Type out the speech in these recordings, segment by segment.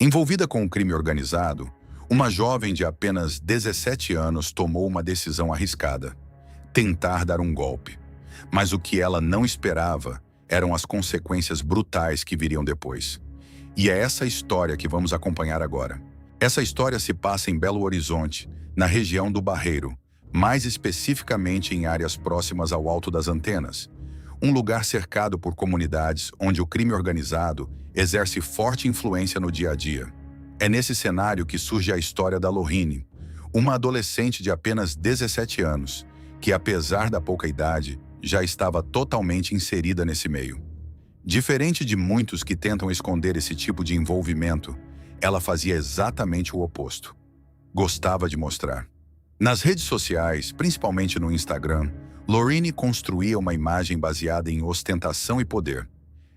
Envolvida com o crime organizado, uma jovem de apenas 17 anos tomou uma decisão arriscada: tentar dar um golpe. Mas o que ela não esperava eram as consequências brutais que viriam depois. E é essa história que vamos acompanhar agora. Essa história se passa em Belo Horizonte, na região do Barreiro, mais especificamente em áreas próximas ao Alto das Antenas, um lugar cercado por comunidades onde o crime organizado exerce forte influência no dia a dia. É nesse cenário que surge a história da Lohine, uma adolescente de apenas 17 anos, que apesar da pouca idade, já estava totalmente inserida nesse meio. Diferente de muitos que tentam esconder esse tipo de envolvimento, ela fazia exatamente o oposto. Gostava de mostrar. Nas redes sociais, principalmente no Instagram, Lohine construía uma imagem baseada em ostentação e poder.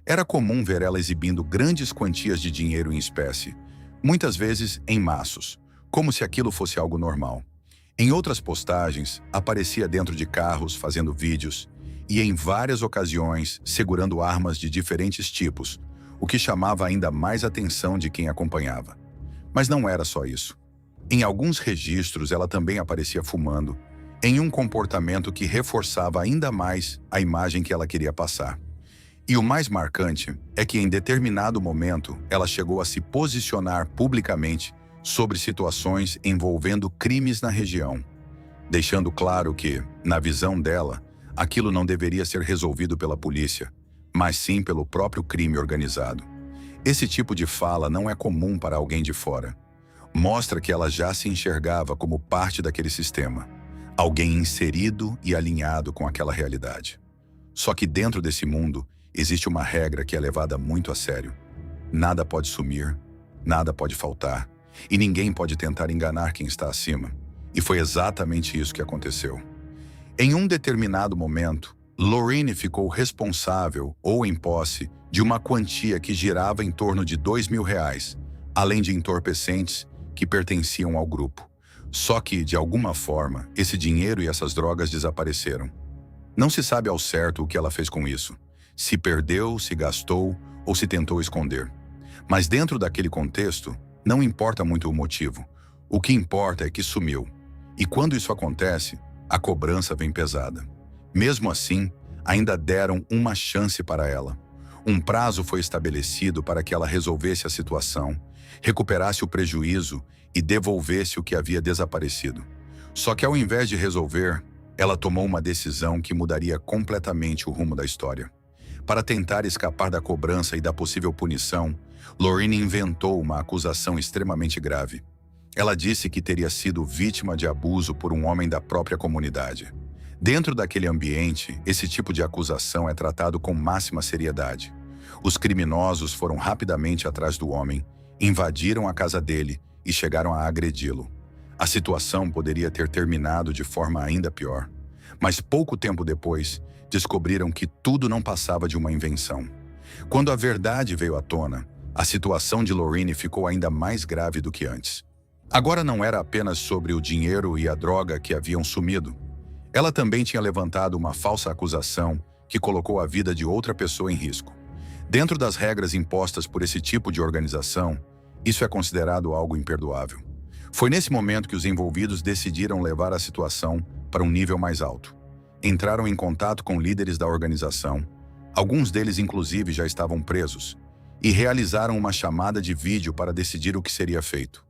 Era comum ver ela exibindo grandes quantias de dinheiro em espécie, muitas vezes em maços, como se aquilo fosse algo normal. Em outras postagens, aparecia dentro de carros fazendo vídeos e, em várias ocasiões, segurando armas de diferentes tipos, o que chamava ainda mais atenção de quem acompanhava. Mas não era só isso. Em alguns registros, ela também aparecia fumando, em um comportamento que reforçava ainda mais a imagem que ela queria passar. E o mais marcante é que, em determinado momento, ela chegou a se posicionar publicamente sobre situações envolvendo crimes na região, deixando claro que, na visão dela, aquilo não deveria ser resolvido pela polícia, mas sim pelo próprio crime organizado. Esse tipo de fala não é comum para alguém de fora. Mostra que ela já se enxergava como parte daquele sistema, alguém inserido e alinhado com aquela realidade. Só que dentro desse mundo, existe uma regra que é levada muito a sério. Nada pode sumir, nada pode faltar, e ninguém pode tentar enganar quem está acima. E foi exatamente isso que aconteceu. Em um determinado momento, Lohine ficou responsável ou em posse de uma quantia que girava em torno de R$ 2.000, além de entorpecentes que pertenciam ao grupo. Só que, de alguma forma, esse dinheiro e essas drogas desapareceram. Não se sabe ao certo o que ela fez com isso. Se perdeu, se gastou ou se tentou esconder. Mas dentro daquele contexto, não importa muito o motivo. O que importa é que sumiu. E quando isso acontece, a cobrança vem pesada. Mesmo assim, ainda deram uma chance para ela. Um prazo foi estabelecido para que ela resolvesse a situação, recuperasse o prejuízo e devolvesse o que havia desaparecido. Só que ao invés de resolver, ela tomou uma decisão que mudaria completamente o rumo da história. Para tentar escapar da cobrança e da possível punição, Lohine inventou uma acusação extremamente grave. Ela disse que teria sido vítima de abuso por um homem da própria comunidade. Dentro daquele ambiente, esse tipo de acusação é tratado com máxima seriedade. Os criminosos foram rapidamente atrás do homem, invadiram a casa dele e chegaram a agredi-lo. A situação poderia ter terminado de forma ainda pior. Mas pouco tempo depois, descobriram que tudo não passava de uma invenção. Quando a verdade veio à tona, a situação de Lohine ficou ainda mais grave do que antes. Agora não era apenas sobre o dinheiro e a droga que haviam sumido. Ela também tinha levantado uma falsa acusação que colocou a vida de outra pessoa em risco. Dentro das regras impostas por esse tipo de organização, isso é considerado algo imperdoável. Foi nesse momento que os envolvidos decidiram levar a situação para um nível mais alto. Entraram em contato com líderes da organização, alguns deles inclusive já estavam presos, e realizaram uma chamada de vídeo para decidir o que seria feito.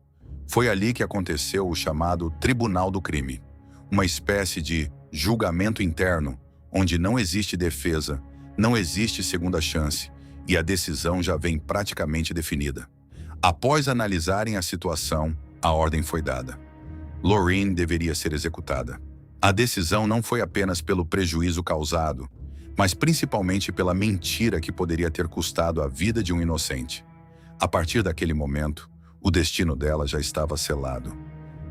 Foi ali que aconteceu o chamado Tribunal do Crime, uma espécie de julgamento interno, onde não existe defesa, não existe segunda chance, e a decisão já vem praticamente definida. Após analisarem a situação, a ordem foi dada. Lohine deveria ser executada. A decisão não foi apenas pelo prejuízo causado, mas principalmente pela mentira que poderia ter custado a vida de um inocente. A partir daquele momento, o destino dela já estava selado.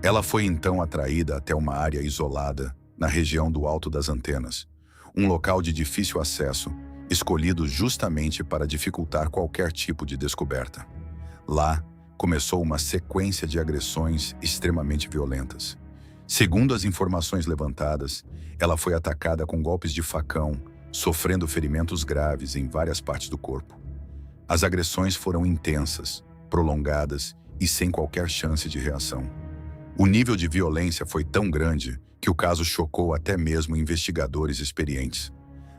Ela foi então atraída até uma área isolada, na região do Alto das Antenas, um local de difícil acesso, escolhido justamente para dificultar qualquer tipo de descoberta. Lá, começou uma sequência de agressões extremamente violentas. Segundo as informações levantadas, ela foi atacada com golpes de facão, sofrendo ferimentos graves em várias partes do corpo. As agressões foram intensas, prolongadas e sem qualquer chance de reação. O nível de violência foi tão grande que o caso chocou até mesmo investigadores experientes.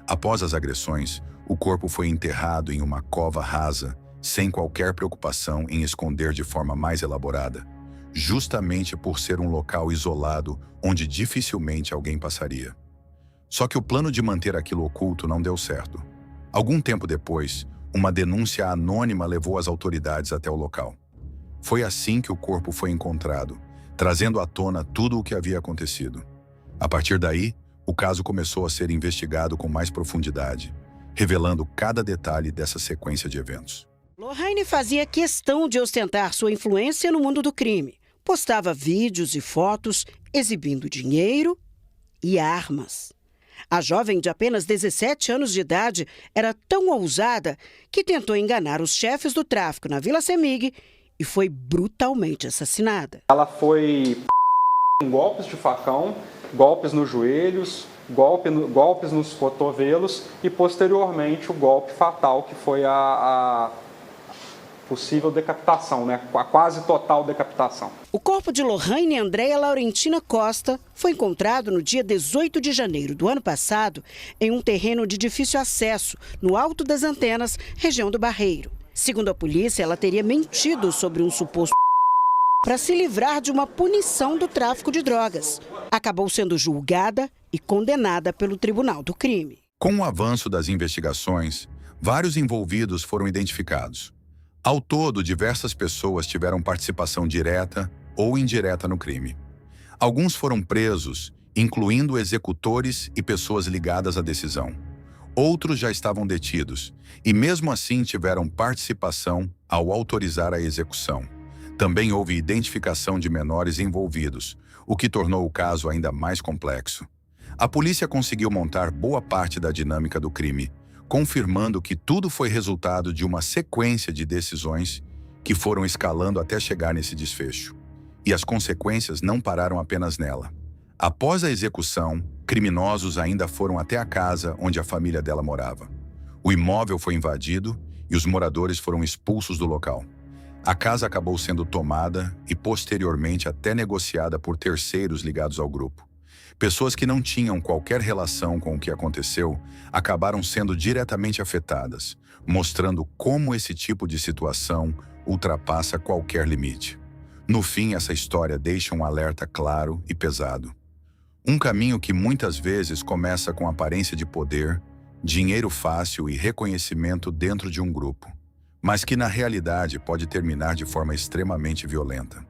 Após as agressões, o corpo foi enterrado em uma cova rasa, sem qualquer preocupação em esconder de forma mais elaborada, justamente por ser um local isolado onde dificilmente alguém passaria. Só que o plano de manter aquilo oculto não deu certo. Algum tempo depois, uma denúncia anônima levou as autoridades até o local. Foi assim que o corpo foi encontrado, trazendo à tona tudo o que havia acontecido. A partir daí, o caso começou a ser investigado com mais profundidade, revelando cada detalhe dessa sequência de eventos. Lorraine fazia questão de ostentar sua influência no mundo do crime. Postava vídeos e fotos exibindo dinheiro e armas. A jovem de apenas 17 anos de idade era tão ousada que tentou enganar os chefes do tráfico na Vila Semig e foi brutalmente assassinada. Ela foi com golpes de facão, golpes nos joelhos, golpes nos cotovelos e, posteriormente, o golpe fatal, que foi a possível decapitação, né? A quase total decapitação. O corpo de Lorraine Andréia Laurentina Costa foi encontrado no dia 18 de janeiro do ano passado em um terreno de difícil acesso, no Alto das Antenas, região do Barreiro. Segundo a polícia, ela teria mentido sobre um suposto para se livrar de uma punição do tráfico de drogas. Acabou sendo julgada e condenada pelo Tribunal do Crime. Com o avanço das investigações, vários envolvidos foram identificados. Ao todo, diversas pessoas tiveram participação direta ou indireta no crime. Alguns foram presos, incluindo executores e pessoas ligadas à decisão. Outros já estavam detidos e, mesmo assim, tiveram participação ao autorizar a execução. Também houve identificação de menores envolvidos, o que tornou o caso ainda mais complexo. A polícia conseguiu montar boa parte da dinâmica do crime, confirmando que tudo foi resultado de uma sequência de decisões que foram escalando até chegar nesse desfecho. E as consequências não pararam apenas nela. Após a execução, criminosos ainda foram até a casa onde a família dela morava. O imóvel foi invadido e os moradores foram expulsos do local. A casa acabou sendo tomada e posteriormente até negociada por terceiros ligados ao grupo. Pessoas que não tinham qualquer relação com o que aconteceu acabaram sendo diretamente afetadas, mostrando como esse tipo de situação ultrapassa qualquer limite. No fim, essa história deixa um alerta claro e pesado. Um caminho que muitas vezes começa com aparência de poder, dinheiro fácil e reconhecimento dentro de um grupo, mas que na realidade pode terminar de forma extremamente violenta.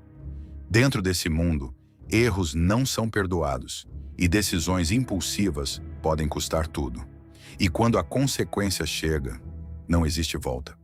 Dentro desse mundo, erros não são perdoados e decisões impulsivas podem custar tudo. E quando a consequência chega, não existe volta.